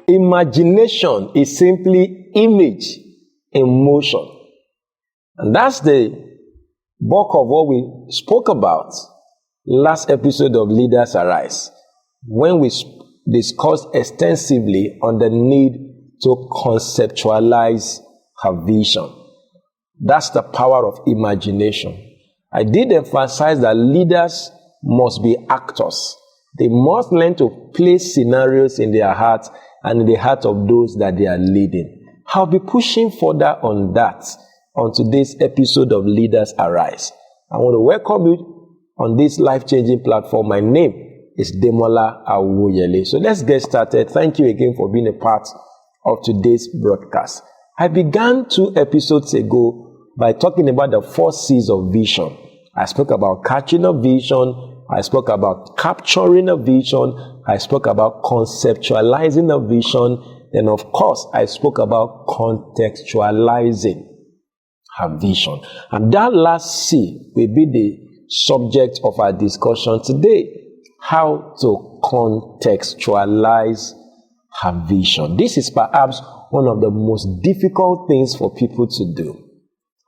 Imagination is simply image in motion. And that's the bulk of what we spoke about last episode of Leaders Arise, when we discussed extensively on the need to conceptualize her vision. That's the power of imagination. I did emphasize that leaders must be actors. They must learn to place scenarios in their hearts and in the heart of those that they are leading. I'll be pushing further on that on today's episode of Leaders Arise. I want to welcome you on this life-changing platform. My name is Demola Awoyele. So let's get started. Thank you again for being a part of today's broadcast. I began 2 episodes ago by talking about the 4 C's of vision. I spoke about catching a vision. I spoke about capturing a vision. I spoke about conceptualizing a vision. And of course, I spoke about contextualizing her vision. And that last C will be the subject of our discussion today. How to contextualize her vision. This is perhaps one of the most difficult things for people to do.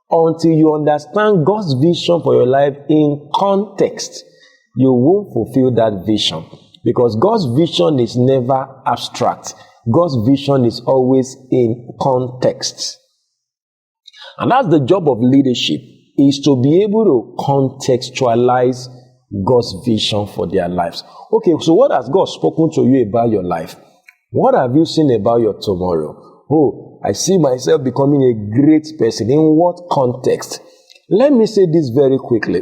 Until you understand God's vision for your life in context, you won't fulfill that vision, because God's vision is never abstract. God's vision is always in context. And that's the job of leadership, is to be able to contextualize God's vision for their lives. Okay, so what has God spoken to you about your life? What have you seen about your tomorrow? Oh, I see myself becoming a great person. In what context? Let me say this very quickly.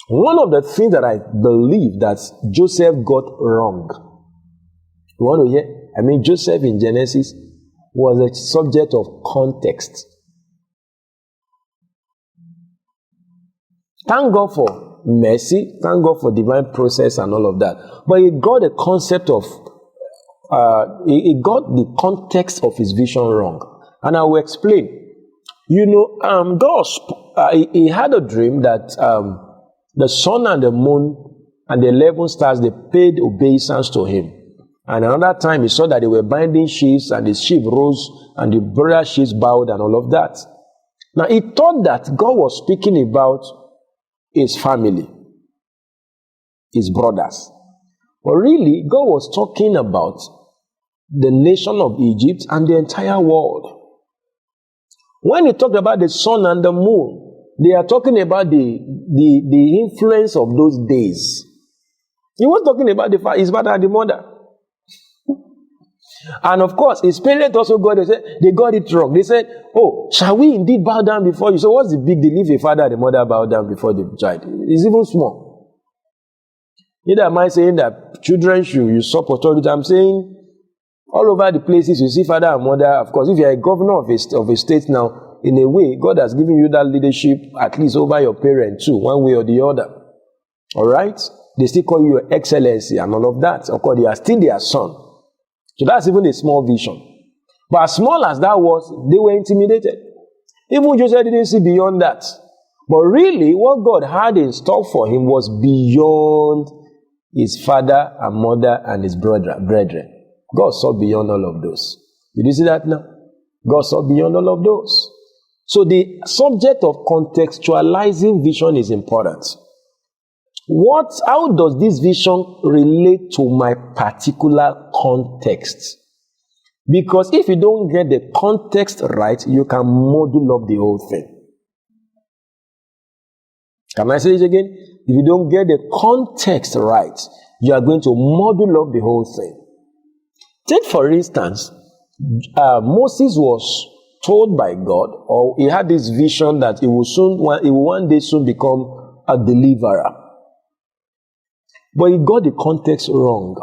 One of the things that I believe that Joseph got wrong, you want to hear? Joseph in Genesis was a subject of context. Thank God for mercy, thank God for divine process and all of that. But he got the concept of, he got the context of his vision wrong. And I will explain. God, he had a dream that the sun and the moon and the 11 stars, they paid obeisance to him. And another time he saw that they were binding sheaves, and the sheep rose and the burial sheaves bowed and all of that. Now he thought that God was speaking about his family, his brothers. But really, God was talking about the nation of Egypt and the entire world. When he talked about the sun and the moon, they are talking about the influence of those days. He was talking about his father and the mother. And of course, his parents also got it. They got it wrong. They said, "Oh, shall we indeed bow down before you?" So what's the big deal if a father and a mother bow down before the child? It's even small. Neither am I saying that children should usurp authority. I'm saying all over the places you see father and mother. Of course, if you're a governor of a state now, in a way, God has given you that leadership, at least over your parents too, one way or the other. All right? They still call you your excellency and all of that. Of course, they are still their son. So that's even a small vision. But as small as that was, they were intimidated. Even Joseph didn't see beyond that. But really, what God had in store for him was beyond his father and mother and his brethren. God saw beyond all of those. Did you see that now? God saw beyond all of those. So the subject of contextualizing vision is important. How does this vision relate to my particular context? Because if you don't get the context right, you can model up the whole thing. Can I say it again? If you don't get the context right, you are going to model up the whole thing. Take for instance, Moses was told by God, or he had this vision that he will one day become a deliverer. But he got the context wrong.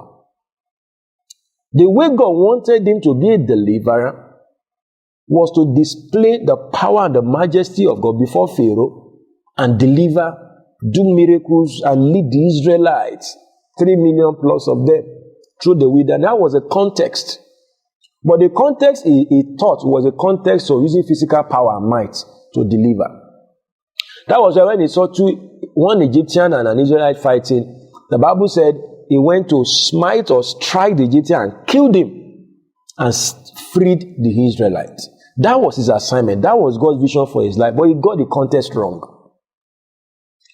The way God wanted him to be a deliverer was to display the power and the majesty of God before Pharaoh and deliver, do miracles, and lead the Israelites. 3 million plus of them through the wilderness. That was a context. But the context he taught was a context of using physical power and might to deliver. That was why when he saw one Egyptian and an Israelite fighting, the Bible said he went to smite or strike the Egyptian and killed him and freed the Israelites. That was his assignment. That was God's vision for his life. But he got the context wrong.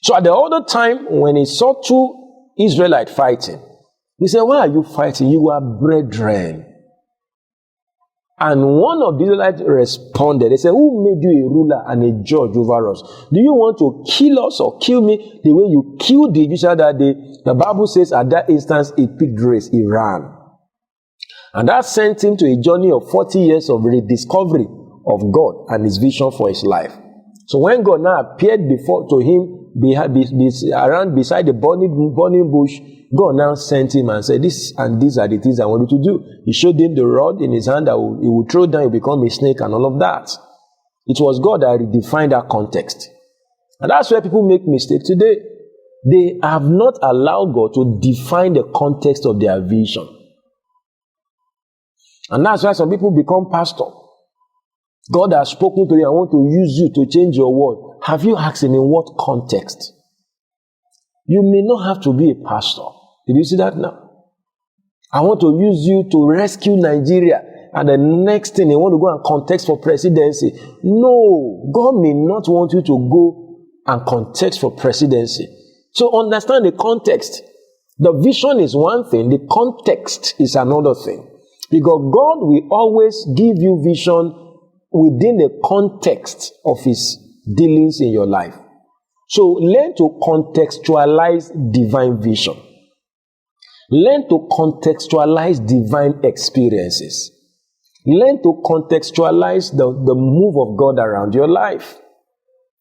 So at the other time, when he saw 2 Israelites fighting, he said, "Why are you fighting? You are brethren." And one of the Israelites responded. They said, "Who made you a ruler and a judge over us? Do you want to kill us or kill me the way you killed the Egyptian that day?" The Bible says at that instance, he picked race, he ran. And that sent him to a journey of 40 years of rediscovery of God and his vision for his life. So when God now appeared to him beside the burning bush, God now sent him and said, "This and these are the things I want you to do." He showed him the rod in his hand that he would throw down, he would become a snake and all of that. It was God that redefined that context. And that's where people make mistakes today. They have not allowed God to define the context of their vision. And that's why some people become pastor. God has spoken to you, "I want to use you to change your world." Have you asked him in what context? You may not have to be a pastor. Did you see that now? "I want to use you to rescue Nigeria." And the next thing, they want to go and contest for presidency. No, God may not want you to go and contest for presidency. So understand the context. The vision is one thing, the context is another thing. Because God will always give you vision within the context of his dealings in your life. So learn to contextualize divine vision. Learn to contextualize divine experiences. Learn to contextualize the move of God around your life.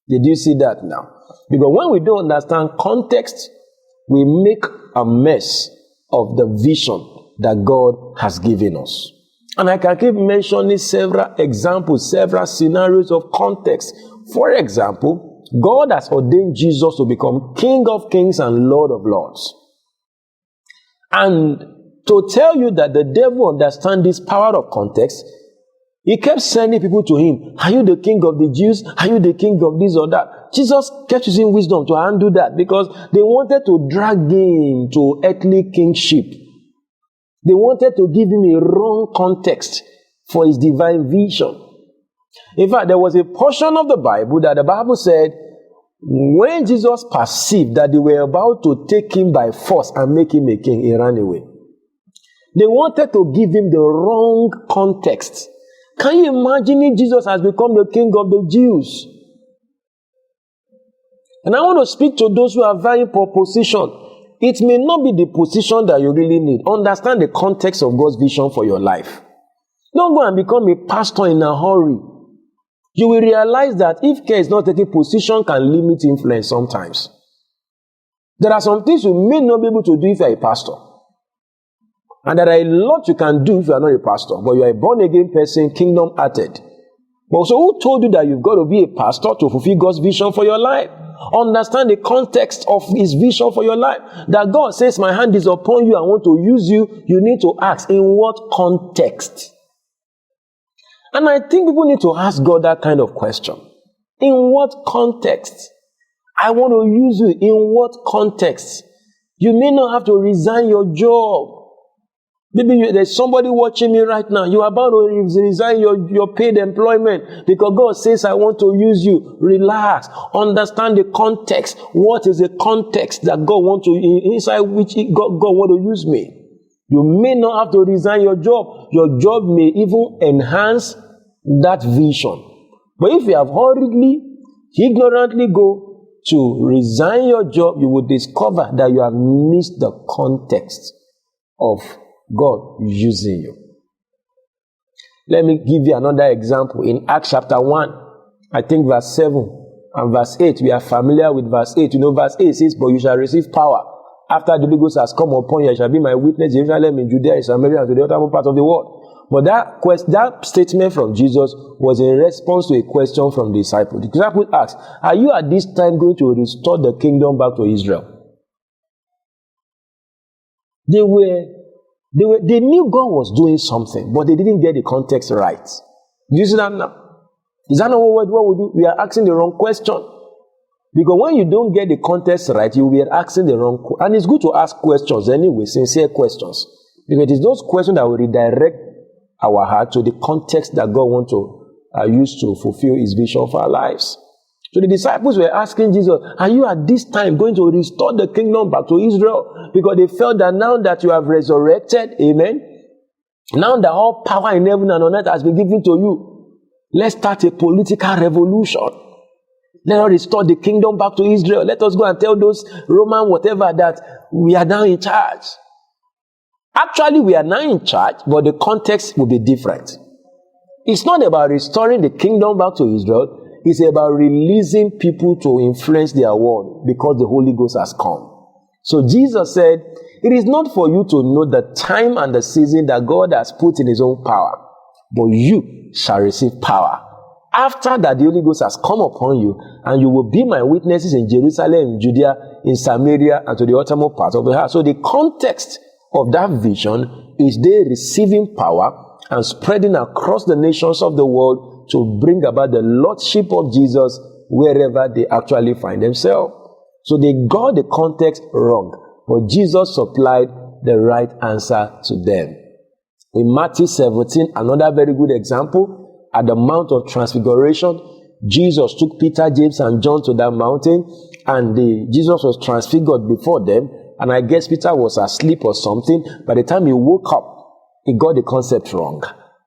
Did you see that now? Because when we don't understand context, we make a mess of the vision that God has given us. And I can keep mentioning several examples, several scenarios of context. For example, God has ordained Jesus to become King of Kings and Lord of Lords. And to tell you that the devil understands this power of context, he kept sending people to him. "Are you the king of the Jews? Are you the king of this or that?" Jesus kept using wisdom to handle that because they wanted to drag him to earthly kingship. They wanted to give him a wrong context for his divine vision. In fact, there was a portion of the Bible that the Bible said, when Jesus perceived that they were about to take him by force and make him a king, he ran away. They wanted to give him the wrong context. Can you imagine if Jesus has become the king of the Jews? And I want to speak to those who are vying for position. It may not be the position that you really need. Understand the context of God's vision for your life. Don't go and become a pastor in a hurry. You will realize that if care is not taken, position can limit influence sometimes. There are some things you may not be able to do if you are a pastor. And there are a lot you can do if you are not a pastor. But you are a born-again person, kingdom-hearted. But so who told you that you've got to be a pastor to fulfill God's vision for your life? Understand the context of his vision for your life. That God says, "My hand is upon you, I want to use you." You need to ask, in what context? And I think people need to ask God that kind of question. In what context? I want to use you. In what context? You may not have to resign your job. Maybe there's somebody watching me right now. You are about to resign your paid employment because God says, "I want to use you." Relax. Understand the context. What is the context that God wants to, inside which God want to use me? You may not have to resign your job. Your job may even enhance that vision. But if you have hurriedly, ignorantly go to resign your job, you will discover that you have missed the context of God using you. Let me give you another example. In Acts chapter 1, I think verse 7 and verse 8, we are familiar with verse 8. You know, verse 8 says, "But you shall receive power. After the Holy Ghost has come upon you, you shall be my witness in Jerusalem, in Judea, in Samaria, and to the uttermost part of the world." But that statement from Jesus was in response to a question from the disciples. The disciples asked, "Are you at this time going to restore the kingdom back to Israel?" They knew God was doing something, but they didn't get the context right. Do you see that now? Is that not what we do? We are asking the wrong question. Because when you don't get the context right, you will be asking the wrong question. And it's good to ask questions anyway, sincere questions. Because it is those questions that will redirect our heart to the context that God wants to use to fulfill his vision for our lives. So the disciples were asking Jesus, are you at this time going to restore the kingdom back to Israel? Because they felt that now that you have resurrected, amen, now that all power in heaven and on earth has been given to you, let's start a political revolution. Let us restore the kingdom back to Israel. Let us go and tell those Roman whatever that we are now in charge. Actually, we are now in charge, but the context will be different. It's not about restoring the kingdom back to Israel. It's about releasing people to influence their world because the Holy Ghost has come. So Jesus said, it is not for you to know the time and the season that God has put in his own power, but you shall receive power. After that, the Holy Ghost has come upon you, and you will be my witnesses in Jerusalem, in Judea, in Samaria, and to the uttermost parts of the earth. So the context of that vision is they receiving power and spreading across the nations of the world to bring about the lordship of Jesus wherever they actually find themselves. So they got the context wrong, but Jesus supplied the right answer to them. In Matthew 17, another very good example, at the Mount of Transfiguration, Jesus took Peter, James, and John to that mountain, and Jesus was transfigured before them, and I guess Peter was asleep or something. By the time he woke up, he got the concept wrong.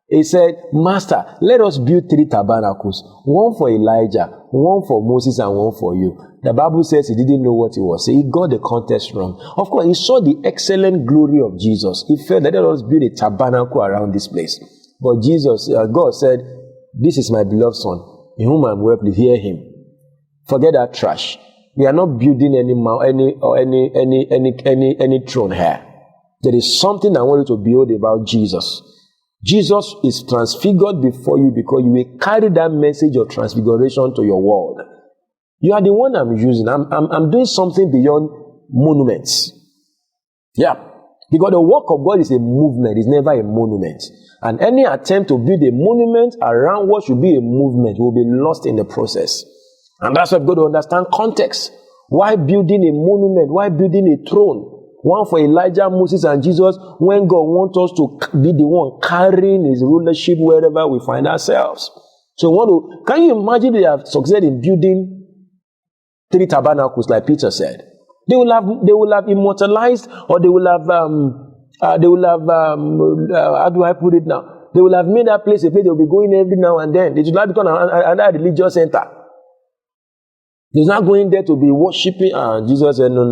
He said, Master, let us build 3 tabernacles, one for Elijah, one for Moses, and one for you. The Bible says he didn't know what he was saying. He got the context wrong. Of course, he saw the excellent glory of Jesus. He felt that let us build a tabernacle around this place. But God said, this is my beloved son, in whom I am well pleased. Hear him. Forget that trash. We are not building any throne here. There is something I want you to build about Jesus. Jesus is transfigured before you because you will carry that message of transfiguration to your world. You are the one I'm using. I'm doing something beyond monuments. Yeah. Because the work of God is a movement. It's never a monument. And any attempt to build a monument around what should be a movement will be lost in the process. And that's why we've got to understand context. Why building a monument? Why building a throne? One for Elijah, Moses, and Jesus, when God wants us to be the one carrying his rulership wherever we find ourselves. So can you imagine they have succeeded in building 3 tabernacles like Peter said? They will have immortalized, or they will have how do I put it now? They will have made that place a place they will be going every now and then. It will not become another religious center. He's not going there to be worshiping. Jesus said, no.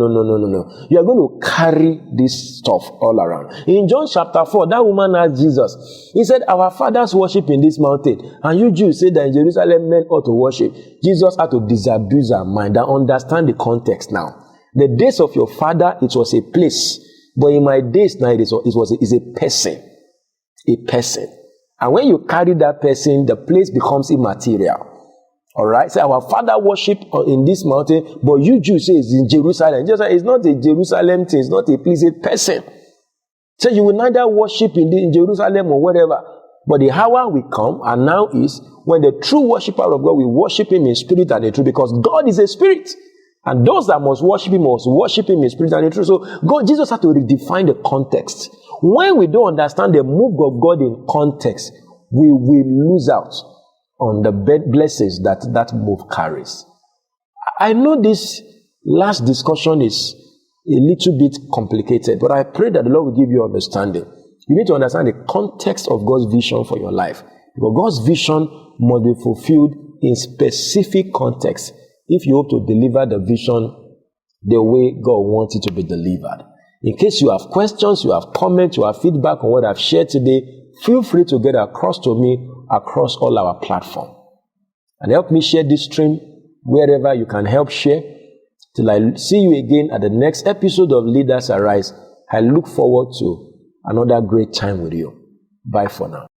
You are going to carry this stuff all around. In John chapter 4, that woman asked Jesus. He said, our fathers worship in this mountain. And you Jews say that in Jerusalem men ought to worship. Jesus had to disabuse her mind and understand the context now. The days of your father, it was a place. But in my days now, it is a person. A person. And when you carry that person, the place becomes immaterial. Alright, so our father worship in this mountain, but you Jews say it's in Jerusalem. Just like it's not a Jerusalem thing, it's not a place, it's a person. So you will neither worship in Jerusalem or whatever. But the hour will come, and now is when the true worshiper of God will worship him in spirit and in truth, because God is a spirit. And those that must worship him in spirit and in truth. So Jesus had to redefine the context. When we don't understand the move of God in context, we will lose out on the blessings that move carries. I know this last discussion is a little bit complicated, but I pray that the Lord will give you understanding. You need to understand the context of God's vision for your life. Because God's vision must be fulfilled in specific context if you hope to deliver the vision the way God wants it to be delivered. In case you have questions, you have comments, you have feedback on what I've shared today, feel free to get across to me across all our platforms. And help me share this stream wherever you can help share. Till I see you again at the next episode of Leaders Arise. I look forward to another great time with you. Bye for now.